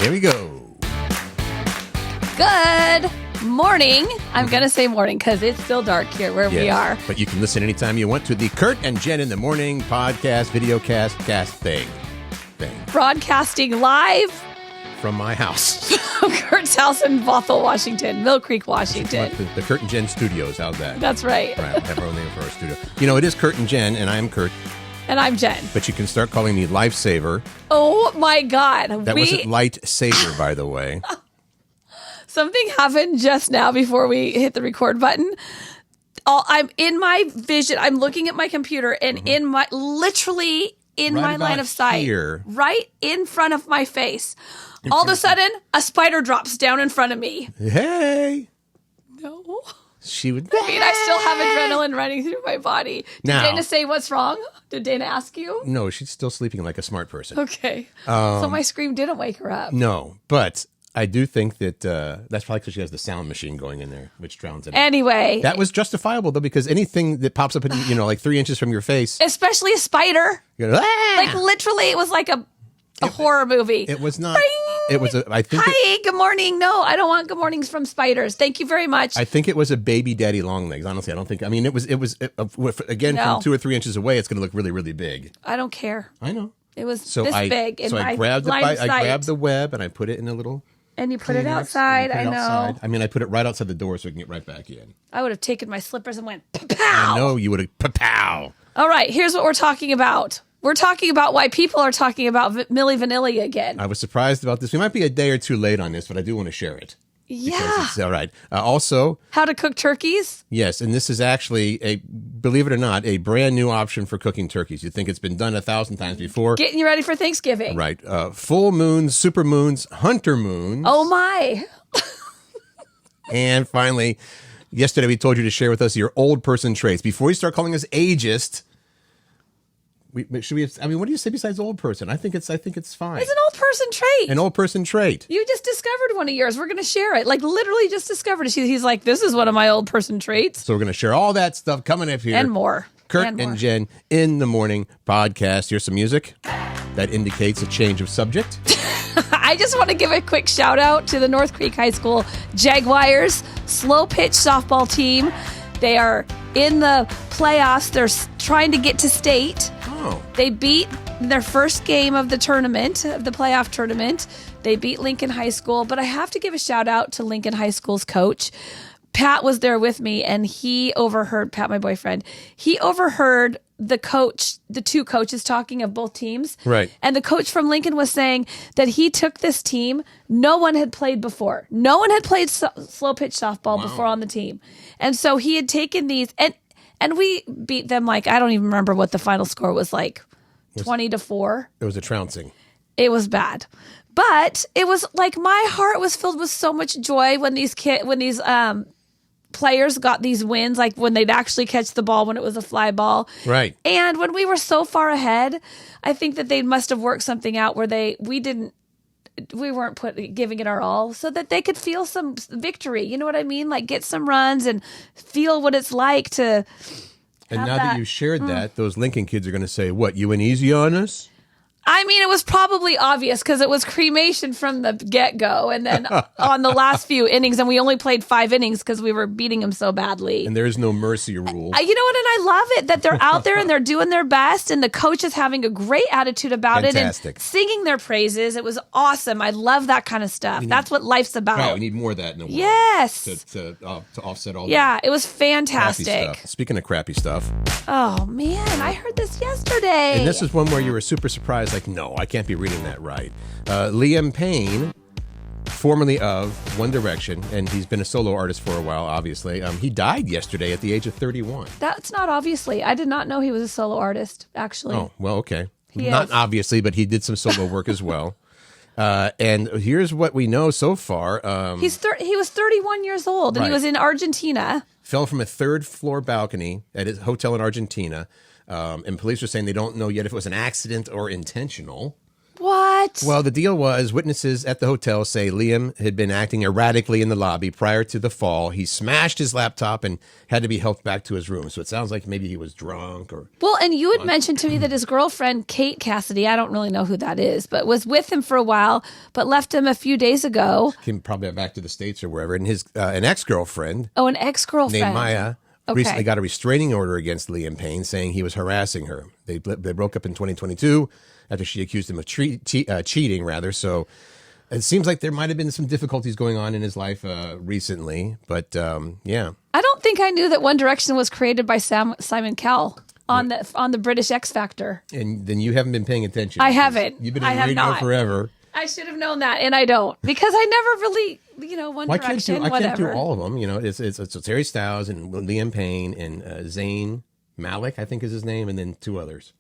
Here we go. Good morning. I'm going to say morning because it's still dark here where we are. But you can listen anytime you want to the Curt and Jen in the Morning podcast, videocast, thing. Broadcasting live from my house. Curt's house in Bothell, Washington, Mill Creek, Washington. The Curt and Jen Studios. How's that? That's right. Right. We have our own name for our studio. You know, it is Curt and Jen, and I'm Curt. And I'm Jen. But you can start calling me Lifesaver. Oh, my God. That wasn't Lightsaber, by the way. Something happened just now before we hit the record button. I'm in my vision. I'm looking at my computer, and in my line of sight, here. right in front of my face. All of a sudden, a spider drops down in front of me. Hey. No. She would. I mean, I still have adrenaline running through my body. Did Now, Dana say what's wrong? Did Dana ask you? No, she's still sleeping like a smart person. Okay. So my scream didn't wake her up. No, but I do think that that's probably because she has the sound machine going in there, which drowns it out. Anyway. That was justifiable, though, because anything that pops up, like 3 inches from your face. Especially a spider. You go, ah! Like literally, it was like a horror movie. It was not. Bing! It was I think. Hi, good morning. No, I don't want good mornings from spiders. Thank you very much. I think it was a baby daddy long legs. Honestly, I don't think. I mean, it was again No. from 2 or 3 inches away. It's going to look really, really big. I don't care. I know. It was this big in my I grabbed line of sight. I grabbed the web and I put it in a little. And you put it outside. I know. Outside. I mean, I put it right outside the door so we can get right back in. I would have taken my slippers and went pow. I know you would have pow. All right, here's what we're talking about. We're talking about why people are talking about Milli Vanilli again. I was surprised about this. We might be a day or two late on this, but I do want to share it. Yeah. It's all right. Also, how to cook turkeys? Yes, and this is actually believe it or not, a brand new option for cooking turkeys. You'd think it's been done 1,000 times before. Getting you ready for Thanksgiving. Right. Full moons, super moons, hunter moons. Oh, my. And finally, yesterday we told you to share with us your old person traits. Before you start calling us ageist, should we? I mean, what do you say besides old person? I think it's fine. It's an old person trait. An old person trait. You just discovered one of yours. We're going to share it. Like literally just discovered it. He's like, this is one of my old person traits. So we're going to share all that stuff coming up here. And more. Curt and Jen in the Morning podcast. Here's some music that indicates a change of subject. I just want to give a quick shout out to the North Creek High School Jaguars slow pitch softball team. They are in the playoffs. They're trying to get to state. Oh. They beat their first game of the tournament, of the playoff tournament. They beat Lincoln High School, but I have to give a shout out to Lincoln High School's coach. Pat was there with me, and he overheard, Pat, my boyfriend, he overheard the two coaches talking of both teams. Right. And the coach from Lincoln was saying that he took this team. No one had played before. No one had played slow pitch softball before on the team. And so he had taken these, and we beat them like, I don't even remember what the final score was like, 20-4. It was a trouncing. It was bad. But it was like my heart was filled with so much joy when these players got these wins, like when they'd actually catch the ball when it was a fly ball. Right. And when we were so far ahead, I think that they must have worked something out where we weren't giving it our all so that they could feel some victory. You know what I mean? Like get some runs and feel what it's like to. And now that you shared that, those Lincoln kids are going to say, what, you went easy on us? I mean, it was probably obvious because it was cremation from the get-go. And then on the last few innings, and we only played 5 innings because we were beating them so badly. And there's no mercy rule. You know what? And I love it that they're out there and they're doing their best. And the coach is having a great attitude about Fantastic. it and singing their praises. It was awesome. I love that kind of stuff. That's what life's about. Right, we need more of that in the world. Yes. To offset all yeah, it was crappy fantastic. stuff. Speaking of crappy stuff. Oh, man, I heard this yesterday. And this is one where you were super surprised, like, no, I can't be reading that right. Liam Payne, formerly of One Direction, and he's been a solo artist for a while, obviously. He died yesterday at the age of 31. That's not obviously. I did not know he was a solo artist, actually. Oh, well, okay. He Not is. obviously, but he did some solo work as well. And here's what we know so far. He was 31 years old, and he Right. was in Argentina. Fell from a third-floor balcony at his hotel in Argentina. And police are saying they don't know yet if it was an accident or intentional. What? What? Well, the deal was witnesses at the hotel say Liam had been acting erratically in the lobby prior to the fall. He smashed his laptop and had to be helped back to his room. So it sounds like maybe he was drunk or... Well, and you had mentioned to me that his girlfriend, Kate Cassidy, I don't really know who that is, but was with him for a while, but left him a few days ago. Came probably back to the States or wherever. And his an ex-girlfriend... Oh, an ex-girlfriend. Named Maya... recently got a restraining order against Liam Payne, saying he was harassing her. They broke up in 2022 after she accused him of cheating, rather. So it seems like there might have been some difficulties going on in his life recently. But yeah, I don't think I knew that One Direction was created by Simon Cowell on the British X Factor. And then you haven't been paying attention. I haven't. You've been in radio forever. I should have known that, and I don't, because I never really, One Direction, whatever. I can't do all of them. It's Harry Styles and Liam Payne and Zayn Malik, I think is his name, and then two others.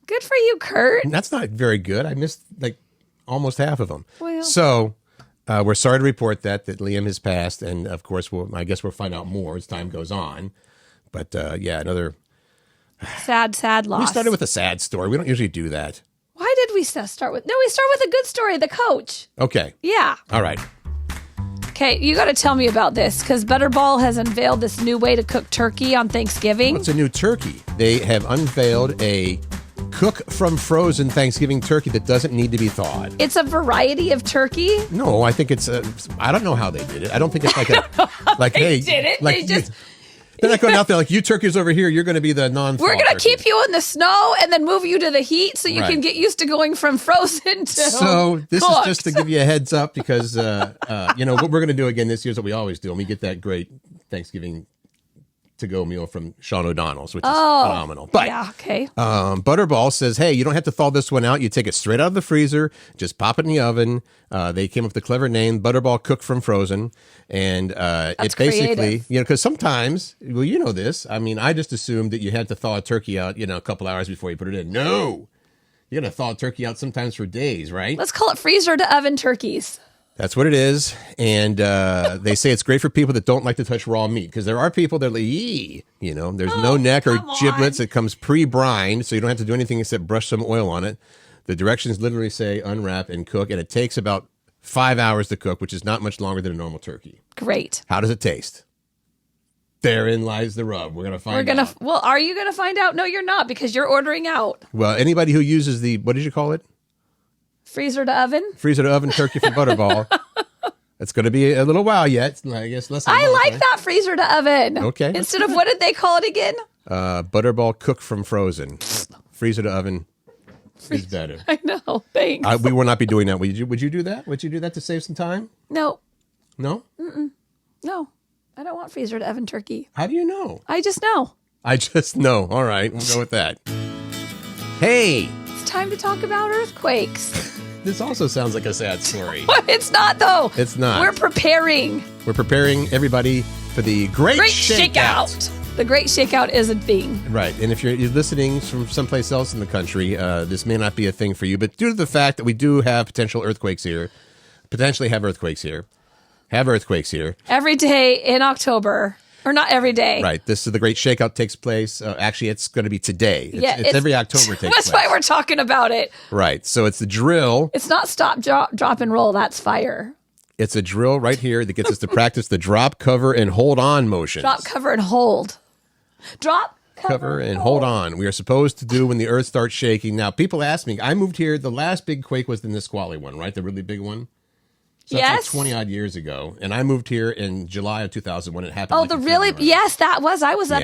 Good for you, Curt. And that's not very good. I missed like almost half of them. Well. So we're sorry to report that Liam has passed, and of course, I guess we'll find out more as time goes on. But yeah, another sad loss. We started with a sad story. We don't usually do that. Why did we start with... No, we start with a good story, the coach. Okay. Yeah. All right. Okay, you got to tell me about this, because Butterball has unveiled this new way to cook turkey on Thanksgiving. It's a new turkey. They have unveiled a cook from frozen Thanksgiving turkey that doesn't need to be thawed. It's a variety of turkey? No, I think it's I don't know how they did it. I don't think it's like like, they hey... did it. Like, they just... They're not going out there like, you turkeys over here, you're going to be the non-thaw We're going to turkey. keep you in the snow and then move you to the heat so you can get used to going from frozen to So this cooked. is just to give you a heads up because, what we're going to do again this year is what we always do. And we get that great Thanksgiving to-go meal from Sean O'Donnell's, which is phenomenal. But yeah, okay. Butterball says, hey, you don't have to thaw this one out. You take it straight out of the freezer, just pop it in the oven. They came up with the clever name, Butterball Cook from Frozen. And it's basically, creative. Because sometimes, well, you know this. I mean, I just assumed that you had to thaw a turkey out, a couple hours before you put it in. No. You're going to thaw a turkey out sometimes for days, right? Let's call it freezer to oven turkeys. That's what it is. And they say it's great for people that don't like to touch raw meat because there are people that are like, eee, there's no neck or giblets. It comes pre-brined, so you don't have to do anything except brush some oil on it. The directions literally say unwrap and cook, and it takes about 5 hours to cook, which is not much longer than a normal turkey. Great. How does it taste? Therein lies the rub. We're going to find out. Well, are you going to find out? No, you're not, because you're ordering out. Well, anybody who uses the, what did you call it? Freezer to oven? Freezer to oven turkey from Butterball. It's going to be a little while yet. I guess less than a month, like that freezer to oven. Okay. Instead of, what did they call it again? Butterball Cook from Frozen. Freezer to oven is better. I know. Thanks. We will not be doing that. Would you do that? Would you do that to save some time? No. No? No. I don't want freezer to oven turkey. How do you know? I just know. I just know. All right. We'll go with that. Hey. It's time to talk about earthquakes. This also sounds like a sad story. It's not, though. It's not. We're preparing. We're preparing everybody for the Great Shakeout. The Great Shakeout is a thing. Right. And if you're listening from someplace else in the country, this may not be a thing for you. But due to the fact that we do have potentially have earthquakes here, every day in October. Or not every day. Right. This is the Great Shakeout takes place. Actually, it's going to be today. It's every October takes place. That's why we're talking about it. Right. So it's the drill. It's not stop, drop, and roll. That's fire. It's a drill right here that gets us to practice the drop, cover, and hold on motions. Drop, cover, and hold. Drop, cover, and hold on. We are supposed to do when the earth starts shaking. Now, people ask me, I moved here. The last big quake was the Nisqually one, right? The really big one. So that's like 20 odd years ago. And I moved here in July of 2000 when it happened. Oh, yes, that was. I was up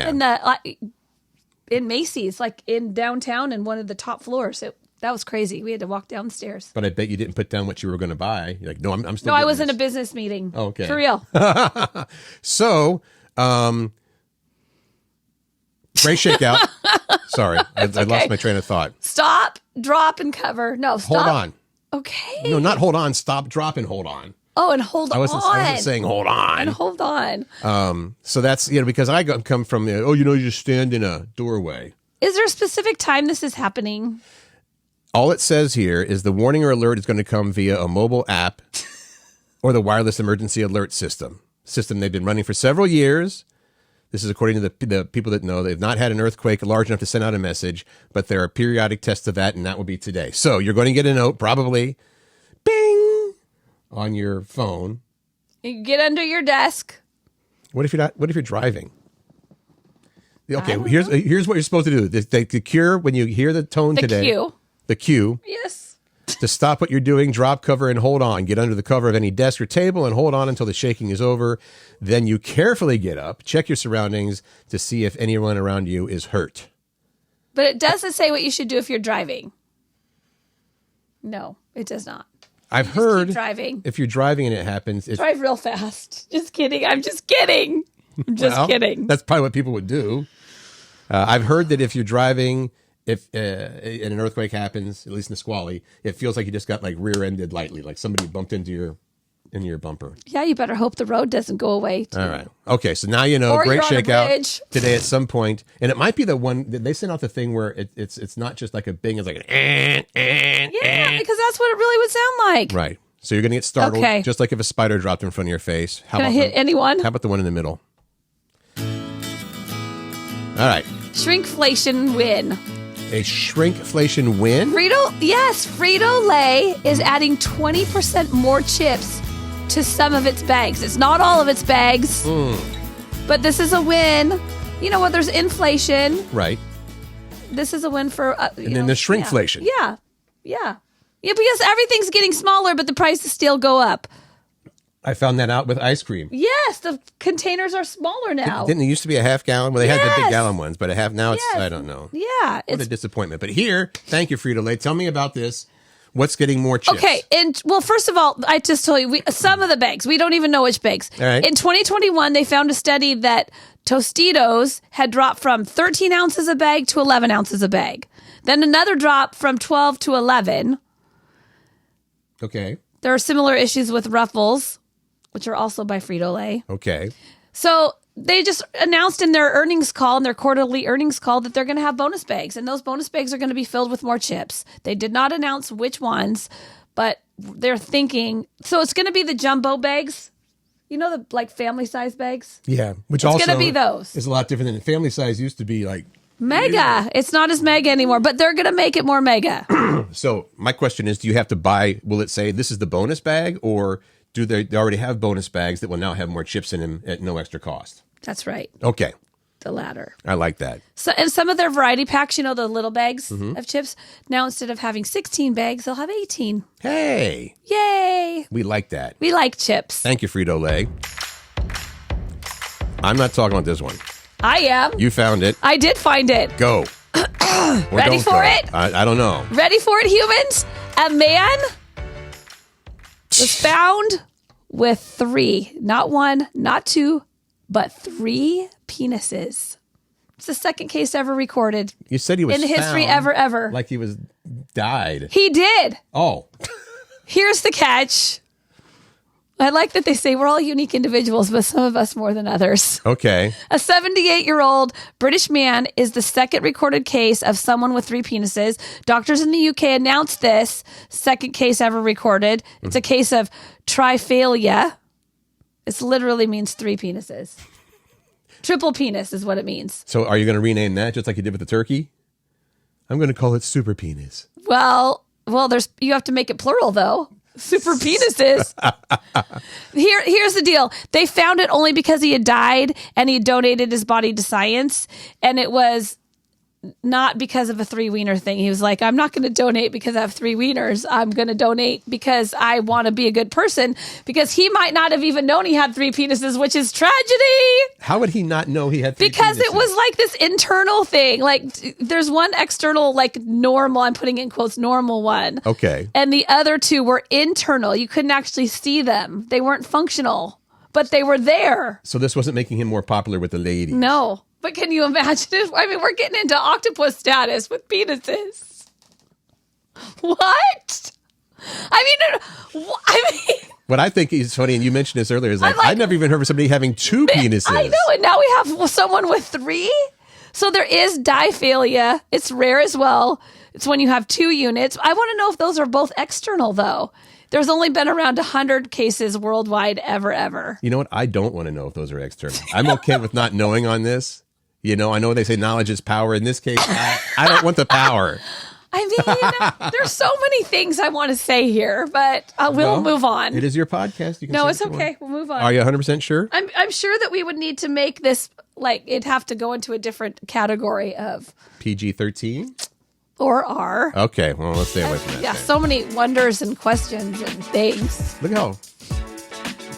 in Macy's, like in downtown in one of the top floors. That was crazy. We had to walk downstairs. But I bet you didn't put down what you were going to buy. You're like, no, I'm still. No, I was in a business meeting. Oh, okay. For real. So, Great Shakeout. Sorry, I lost my train of thought. Stop, drop, and cover. No, stop. Hold on. Okay. No, not hold on. Stop, drop, and hold on. Oh, and hold on. I wasn't saying hold on. And hold on. So that's, because I come from, you just stand in a doorway. Is there a specific time this is happening? All it says here is the warning or alert is going to come via a mobile app or the wireless emergency alert system they've been running for several years. This is according to the people that know. They've not had an earthquake large enough to send out a message, but there are periodic tests of that, and that will be today. So you're going to get a note, probably, bing, on your phone. You get under your desk. What if you're driving? Okay, here's what you're supposed to do. The cure, when you hear the tone today. The cue. Yes. To stop what you're doing, drop cover and hold on. Get under the cover of any desk or table and hold on until the shaking is over. Then you carefully get up, check your surroundings to see if anyone around you is hurt. But it doesn't say what you should do if you're driving. No, it does not. I've heard driving. If you're driving and it happens, drive real fast. Just kidding. I'm just kidding. I'm just kidding. That's probably what people would do. I've heard that if you're driving, if an earthquake happens, at least in the squally, it feels like you just got like rear-ended lightly, like somebody bumped into your bumper. Yeah, you better hope the road doesn't go away. Too. All right. Okay, so now you know. Or great you're on shakeout today at some point, and it might be the one that they sent out the thing where it's not just like a bing, it's like an yeah, because that's what it really would sound like. Right. So you're gonna get startled, just like if a spider dropped in front of your face. Can I hit anyone? How about the one in the middle? All right. Shrinkflation win. A shrinkflation win? Frito-Lay is adding 20% more chips to some of its bags. It's not all of its bags, but this is a win. You know what? There's inflation. Right. This is a win for... and then there's shrinkflation. Yeah, because everything's getting smaller, but the prices still go up. I found that out with ice cream. Yes, the containers are smaller now. Didn't it used to be a half gallon? Well, they had the big gallon ones, but a half now it's, I don't know. Yeah. What a disappointment. But here, thank you, Frito-Lay. Tell me about this. What's getting more chips? Okay, first of all, I just told you, some of the bags, we don't even know which bags. All right. In 2021, they found a study that Tostitos had dropped from 13 ounces a bag to 11 ounces a bag. Then another drop from 12 to 11. Okay. There are similar issues with Ruffles, which are also by Frito-Lay. Okay. So they just announced in their earnings call, in their quarterly earnings call, that they're going to have bonus bags, and those bonus bags are going to be filled with more chips. They did not announce which ones, but they're thinking, so it's going to be the jumbo bags, you know, the like family size bags? Yeah, which it's also going to be those. Is a lot different than family size used to be like mega. Yeah. It's not as mega anymore, but they're going to make it more mega. So my question is, do you have to buy, will it say this is the bonus bag, or do they already have bonus bags that will now have more chips in them at no extra cost? That's right. Okay. The latter. I like that. So, and some of their variety packs, you know, the little bags of chips, now instead of having 16 bags, they'll have 18. Hey. Yay. We like that. We like chips. Thank you, Frito-Lay. I'm not talking about this one. I am. You found it. I did find it. Go. Ready for it? I don't know. Ready for it, humans? A man was found with 3, not 1, not 2, but 3 penises. It's the second case ever recorded. You said he was in history ever. Like he was died. He did. Oh. Here's the catch. I like that they say we're all unique individuals, but some of us more than others. Okay. A 78-year-old British man is the second recorded case of someone with 3 penises. Doctors in the UK announced this second case ever recorded. It's a case of triphalia. It literally means 3 penises. Triple penis is what it means. So are you going to rename that just like you did with the turkey? I'm going to call it super penis. Well, you have to make it plural though. Super penises. Here's the deal. They found it only because he had died and he donated his body to science, and it was not because of a 3 wiener thing. He was like, I'm not going to donate because I have 3 wieners. I'm going to donate because I want to be a good person, because he might not have even known he had 3 penises, which is tragedy. How would he not know he had 3 because penises? It was like this internal thing. Like there's one external, like normal, I'm putting in quotes, normal one. Okay. And the other 2 were internal. You couldn't actually see them. They weren't functional, but they were there. So this wasn't making him more popular with the ladies. No. But can you imagine it? I mean, we're getting into octopus status with penises. What? I mean, what I think is funny, and you mentioned this earlier, is like I've never even heard of somebody having 2 penises. I know, and now we have someone with 3. So there is diphalia. It's rare as well. It's when you have 2 units. I want to know if those are both external, though. There's only been around 100 cases worldwide ever. You know what? I don't want to know if those are external. I'm okay with not knowing on this. I know they say knowledge is power. In this case, I don't want the power. I mean, there's so many things I want to say here, but we'll move on. It is your podcast. You can No, it's okay. We'll move on. Are you 100% sure? I'm sure that we would need to make this, it'd have to go into a different category of PG-13? Or R. Okay, well, let's stay away from that. Yeah, so many wonders and questions and things. Look how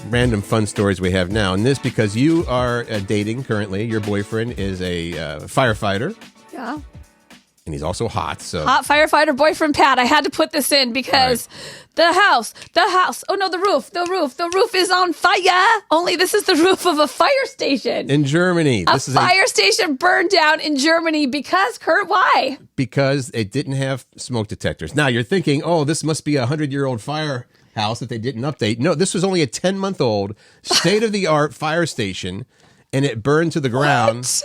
random fun stories we have now. And this because you are dating currently. Your boyfriend is a firefighter. Yeah. And he's also hot. So hot firefighter boyfriend Pat. I had to put this in because the house. Oh no, the roof is on fire. Only this is the roof of a fire station. In Germany. A fire station burned down in Germany because, Curt, why? Because it didn't have smoke detectors. Now you're thinking, oh, this must be a 100-year-old firehouse that they didn't update. No, this was only a 10-month-old state-of-the-art fire station, and it burned to the ground. What?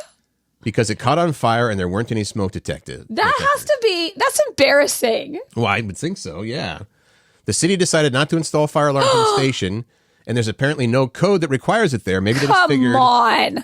Because it caught on fire and there weren't any smoke detectors. That's embarrassing. Well, I would think so, yeah. The city decided not to install fire alarms in the station, and there's apparently no code that requires it there. Maybe they just figured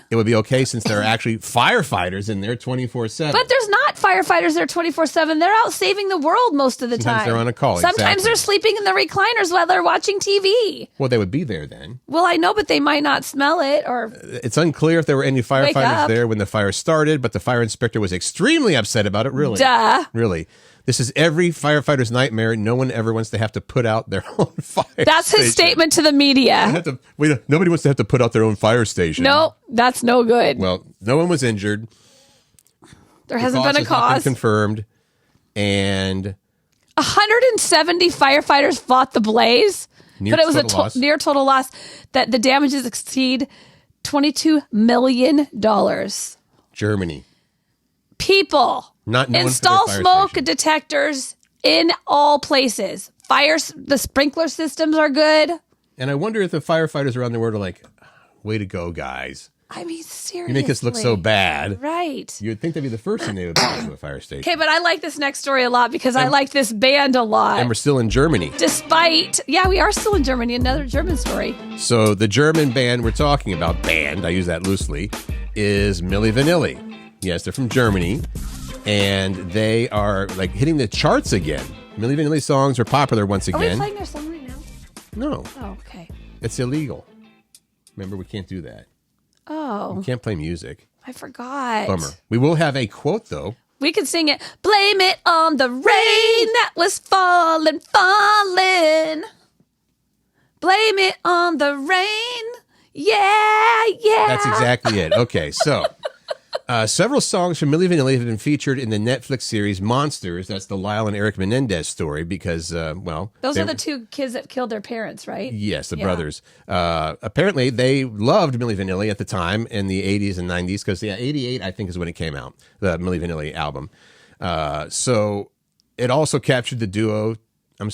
it would be okay since there are actually firefighters in there 24/7. But there's not firefighters there 24/7. They're out saving the world most of the time. Sometimes they're on a call. Sometimes they're sleeping in the recliners while they're watching TV. Well, they would be there then. Well, I know, but they might not smell it or... It's unclear if there were any firefighters there when the fire started, but the fire inspector was extremely upset about it, really. Duh. Really. This is every firefighter's nightmare. No one ever wants to have to put out their own fire That's station. His statement to the media. Nobody wants to have to put out their own fire station. No, that's no good. Well, no one was injured. There hasn't been a cause. Has not been confirmed. And 170 firefighters fought the blaze. But it was a near total loss. That the damages exceed $22 million. Germany. People. Not install smoke detectors in all places. The sprinkler systems are good. And I wonder if the firefighters around the world are like, way to go, guys. I mean, seriously. You make us look so bad. Right. You would think that'd be the first thing they would put into a fire station. Okay, but I like this next story a lot because I like this band a lot. And we're still in Germany. We are still in Germany. Another German story. So the German band we're talking about, I use that loosely, is Milli Vanilli. Yes, they're from Germany. And they are hitting the charts again. Milli Vanilli songs are popular once again. Are we playing their song right now? No. Oh, okay. It's illegal. Remember, we can't do that. Oh. We can't play music. I forgot. Bummer. We will have a quote, though. We can sing it. Blame it on the rain that was falling. Blame it on the rain. Yeah. That's exactly it. Okay, so... several songs from Milli Vanilli have been featured in the Netflix series Monsters. That's the Lyle and Eric Menendez story because, those are the two kids that killed their parents, right? Yes, the brothers. Apparently, they loved Milli Vanilli at the time in the 80s and 90s because, 88, I think, is when it came out, the Milli Vanilli album. So it also catapulted the duo, that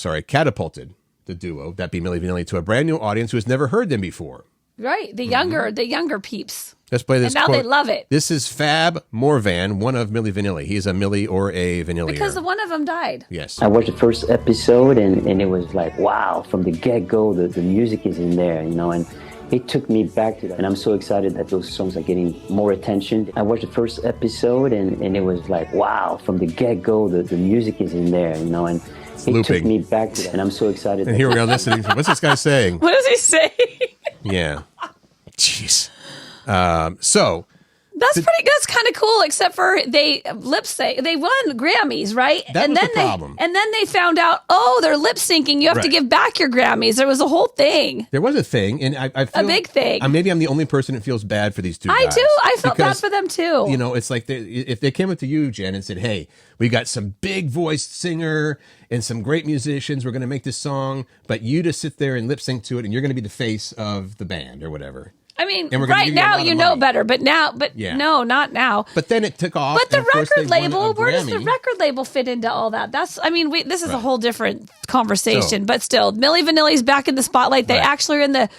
be Milli Vanilli, to a brand new audience who has never heard them before. Right, the younger peeps. Let's play this. And now quote. they love it. This is Fab Morvan, one of Milli Vanilli. He's a Milli or a Vanilli. Because one of them died. Yes. I watched the first episode and it was like, wow, from the get-go, the music is in there, and it took me back to that. And I'm so excited that those songs are getting more attention. I watched the first episode and it was like, wow, from the get-go, the music is in there, and it took me back to that. And I'm so excited. And here we are listening. What's this guy saying? What does he say? Yeah. Jeez. So that's kind of cool, except for they lip sync. They won Grammys, right? That was the problem. And then they found out, they're lip syncing. You have to give back your Grammys. There was a whole thing. There was a thing, and I feel a big thing. Maybe I'm the only person that feels bad for these two guys. I do. I felt bad for them too. It's like if they came up to you, Jen, and said, "Hey, we got some big voiced singer and some great musicians. We're going to make this song, but you just sit there and lip sync to it, and you're going to be the face of the band or whatever." I mean, right now you know better, but no, not now. But then it took off. But the record label, where does the record label fit into all that? This is a whole different conversation. But still, Milli Vanilli's back in the spotlight. They actually are in the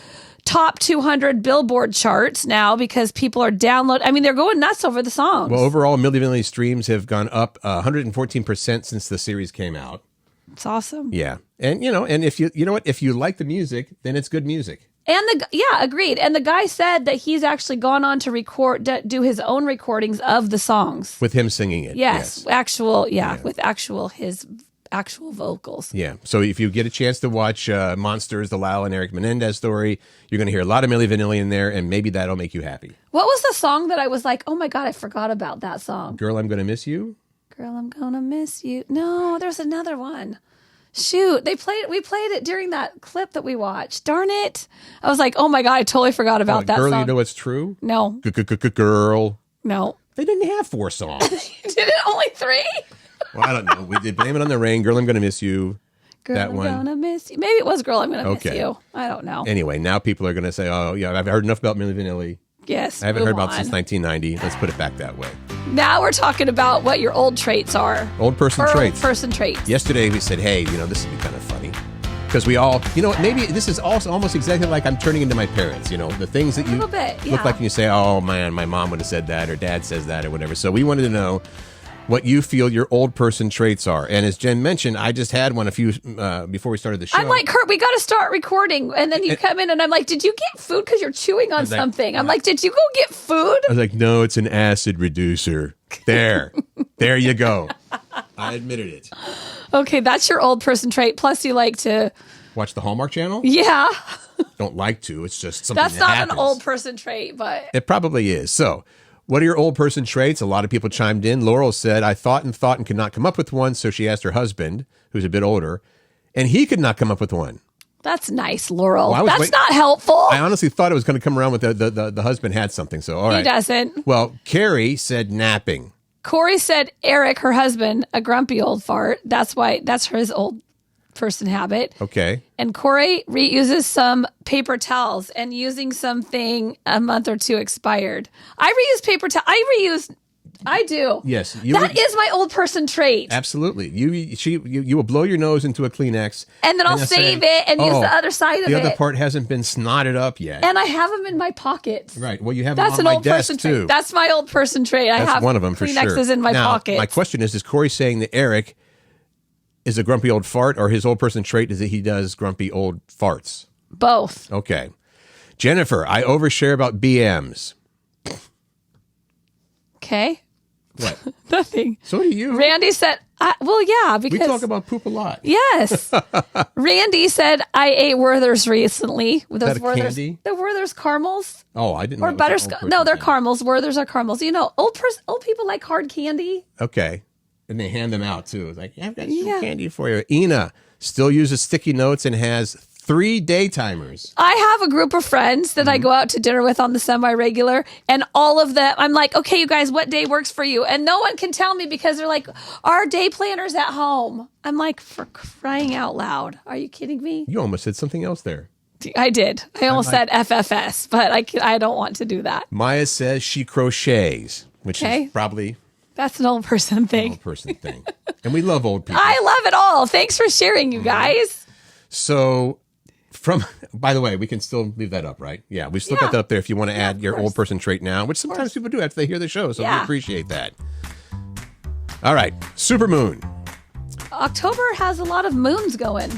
top 200 Billboard charts now because people are downloading. I mean, they're going nuts over the songs. Well, overall, Milli Vanilli streams have gone up 114% since the series came out. It's awesome. Yeah. And, and if you know what? If you like the music, then it's good music. And agreed. And the guy said that he's actually gone on to do his own recordings of the songs. With him singing it. Yes. With his actual vocals. Yeah. So if you get a chance to watch Monsters, the Lyle and Eric Menendez story, you're going to hear a lot of Milli Vanilli in there, and maybe that'll make you happy. What was the song that I was like, oh my God, I forgot about that song? Girl, I'm Gonna Miss You? Girl, I'm Gonna Miss You. No, there's another one. Shoot, we played it during that clip that we watched. Darn it. I was like, oh my God, I totally forgot about that Girl, song. You Know It's True? No. Girl. No. They didn't have 4 songs. Did it only 3? Well, I don't know. We did Blame It on the Rain, Girl, I'm Gonna Miss You. Girl, that I'm one. Gonna Miss You. Maybe it was Girl, I'm Gonna Miss You. I don't know. Anyway, now people are going to say, oh, yeah, I've heard enough about Milli Vanilli. Yes. I haven't heard about on. it since 1990. Let's put it back that way. Now we're talking about what your old traits are. Old person traits. Old person traits. Yesterday we said, hey, this would be kind of funny. Because we all, maybe this is also almost exactly like I'm turning into my parents. The things that you look like when you say, oh, man, my mom would have said that or dad says that or whatever. So we wanted to know what you feel your old person traits are. And as Jen mentioned, I just had one a few before we started the show. I'm like, Curt, we got to start recording. And then you come in and I'm like, did you get food? Because you're chewing on something. I'm like, did you go get food? I was like, no, it's an acid reducer. There. There you go. I admitted it. Okay, that's your old person trait. Plus you like to... Watch the Hallmark Channel? Yeah. Don't like to. It's just something that's not happens. an old person trait, but... It probably is. So... What are your old person traits? A lot of people chimed in. Laurel said, I thought and could not come up with one, so she asked her husband, who's a bit older, and he could not come up with one. That's nice, Laurel. Well, that's not helpful. I honestly thought it was going to come around with the husband had something, so all right. He doesn't. Well, Carrie said napping. Corey said Eric, her husband, a grumpy old fart. That's his old person habit. Okay. And Corey reuses some paper towels and using something a month or 2 expired. I reuse paper towel. I do. Yes. That is my old person trait. Absolutely. You will blow your nose into a Kleenex. And then I'll save it and use the other side of it. The other part hasn't been snotted up yet. And I have them in my pockets. Right. Well, you have That's them on an my old desk person too. trait. That's my old person trait. That's I have one of them for sure. Kleenexes in my pocket. My question is Corey saying that Eric is a grumpy old fart, or his old person trait is that he does grumpy old farts? Both. Okay. Jennifer, I overshare about BMs. Okay. What? Nothing. So do you. Randy said, because... We talk about poop a lot. Yes. Randy said, I ate Werther's recently. With those that a candy? The Werther's caramels. Oh, I didn't know. Or butterscotch. No, they're caramels. Werther's are caramels. Old people like hard candy. Okay. And they hand them out, too. It's like, I've got some candy for you. Ina still uses sticky notes and has 3 day timers. I have a group of friends that I go out to dinner with on the semi-regular, and all of them, I'm like, okay, you guys, what day works for you? And no one can tell me because they're like, our day planner's at home. I'm like, for crying out loud. Are you kidding me? You almost said something else there. I did. I almost said FFS, but I don't want to do that. Maya says she crochets, which is probably... That's an old person thing. Old person thing. And we love old people. I love it all. Thanks for sharing, you guys. So, by the way, we can still leave that up, right? Yeah, we still got that up there if you want to add your old person trait now, which sometimes people do after they hear the show, so we appreciate that. All right, Supermoon. October has a lot of moons going.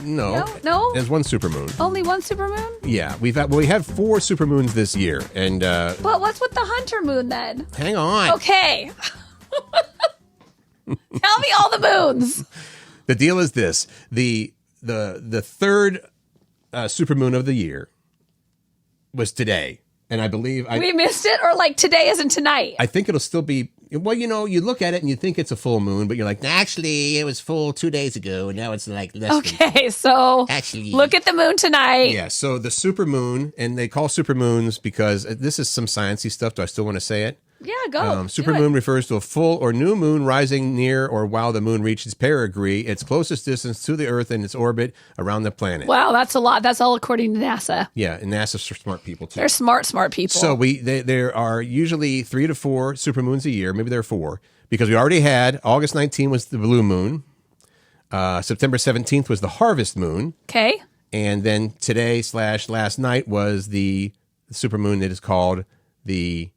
No. There's one supermoon. Only one supermoon? Yeah, we have 4 supermoons this year, and but what's with the hunter moon then? Hang on. Okay. Tell me all the moons. The deal is this: the third supermoon of the year was today, and I believe we missed it, or like today isn't tonight. I think it'll still be. Well, you look at it and you think it's a full moon, but you're like, actually, it was full 2 days ago, and now it's like less. Okay, so actually, look at the moon tonight. Yeah, so the supermoon, and they call supermoons because this is some sciencey stuff. Do I still want to say it? Yeah, go. Supermoon refers to a full or new moon rising near or while the moon reaches perigee, its closest distance to the Earth in its orbit around the planet. Wow, that's a lot. That's all according to NASA. Yeah, and NASA's smart people too. They're smart people. So there are usually 3 to 4 supermoons a year. Maybe there are 4 because we already had August 19 was the blue moon. September 17th was the harvest moon. Okay. And then today/last night was the supermoon that is called the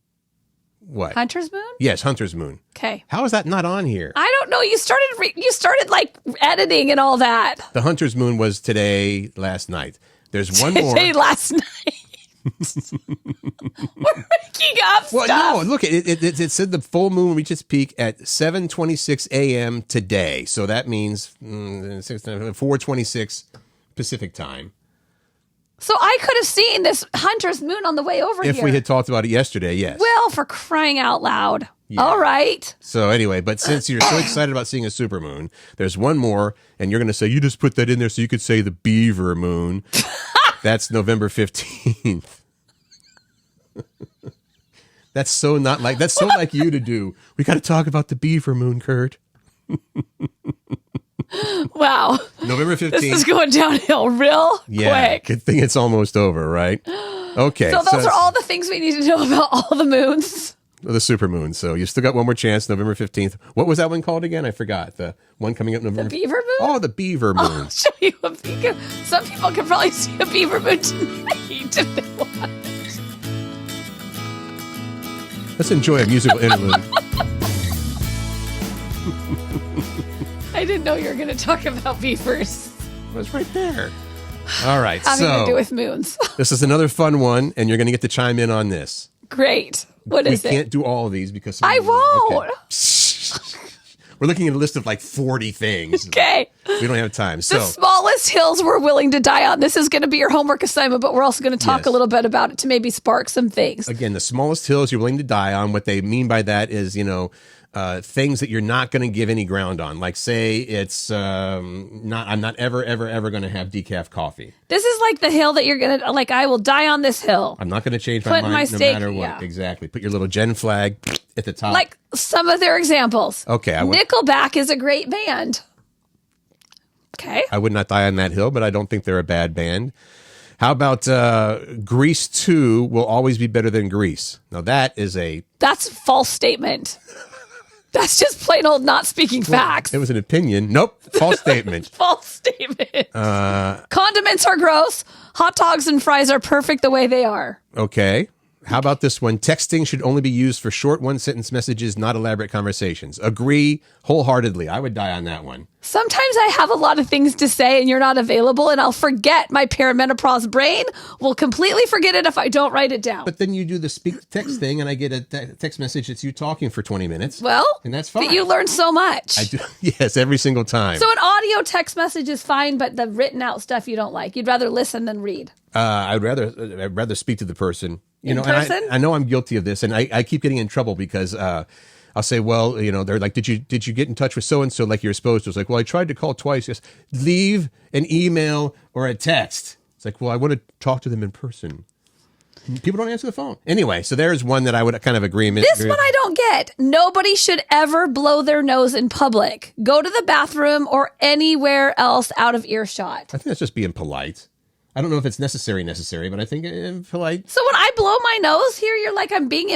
What? Hunter's Moon? Yes, Hunter's Moon. Okay. How is that not on here? I don't know. You started like editing and all that. The Hunter's Moon was last night. There's one more. Today, last night. We're making up Well, stuff. no, look, it said the full moon reached its peak at 7:26 a.m. today. So that means 4:26 Pacific time. So I could have seen this Hunter's Moon on the way over here. If we had talked about it yesterday, yes. Well, for crying out loud. Yeah. All right. So anyway, but since you're so excited about seeing a supermoon, there's one more, and you're going to say, you just put that in there so you could say the beaver moon. That's November 15th. That's so like you to do. We got to talk about the beaver moon, Curt. Wow. November 15th. This is going downhill real quick. Good thing it's almost over, right? Okay. So those are all the things we need to know about all the moons. The supermoon. So you still got one more chance, November 15th. What was that one called again? I forgot. The one coming up November. The beaver moon? Oh, the beaver moon. I'll show you a beaver. Some people can probably see a beaver moon tonight if they want. Let's enjoy a musical interlude. I didn't know you were going to talk about beavers. It was right there. All right. Having to do with moons. This is another fun one, and you're going to get to chime in on this. Great. What is we it? can't do all of these because I won't. Okay. We're looking at a list of like 40 things. Okay. We don't have time. The So smallest hills we're willing to die on. This is going to be your homework assignment, but we're also going to talk Yes. a little bit about it to maybe spark some things. again, the smallest hills you're willing to die on. What they mean by that is, things that you're not going to give any ground on. Like say it's I'm not ever going to have decaf coffee. This is like the hill that you're going to, like, I will die on this hill. I'm not going to change my Put mind my no stake- matter what. yeah. Exactly. Put your little Jen flag at the top. Like some of their examples. Okay, Nickelback is a great band. Okay. I would not die on that hill, but I don't think they're a bad band. How about Grease 2 will always be better than Grease? Now that is That's a false statement. That's just plain old not speaking facts. it was an opinion. Nope, false statement. False statement. Condiments are gross. Hot dogs and fries are perfect the way they are. Okay. How about this one? Texting should only be used for short one-sentence messages, not elaborate conversations. Agree wholeheartedly. I would die on that one. Sometimes I have a lot of things to say and you're not available, and I'll forget. My perimenopause brain will completely forget it if I don't write it down. But then you do the speak text thing, and I get a text message that's you talking for 20 minutes. Well, and that's fine. But you learn so much. I do. Yes, every single time. So an audio text message is fine, but the written out stuff you don't like. You'd rather listen than read. I'd rather speak to the person. In person? And I know I'm guilty of this, and I keep getting in trouble because I'll say, well, they're like, did you get in touch with so and so like you're supposed to? It's like, well, I tried to call twice. Yes, leave an email or a text. It's like, well, I want to talk to them in person. People don't answer the phone anyway. So there's one that I would kind of agree. This one I don't get. Nobody should ever blow their nose in public. Go to the bathroom or anywhere else out of earshot. I think that's just being polite. I don't know if it's necessary, but I think polite. So when I blow my nose here, you're like I'm being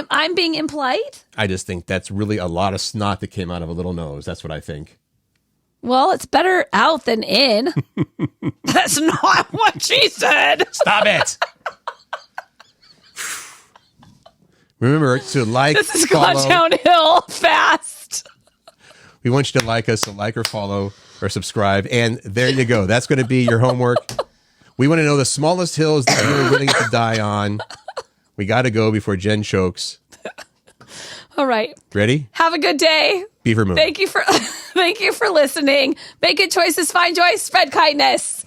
impolite? I just think that's really a lot of snot that came out of a little nose. That's what I think. Well, it's better out than in. That's not what she said. Stop it. Remember to like, This has follow. gone downhill fast. We want you to like us, so like or follow or subscribe. And there you go. That's going to be your homework. We want to know the smallest hills that you're willing to die on. We got to go before Jen chokes. All right. Ready? Have a good day. Beaver Moon. Thank you for listening. Make good choices, find joy, spread kindness.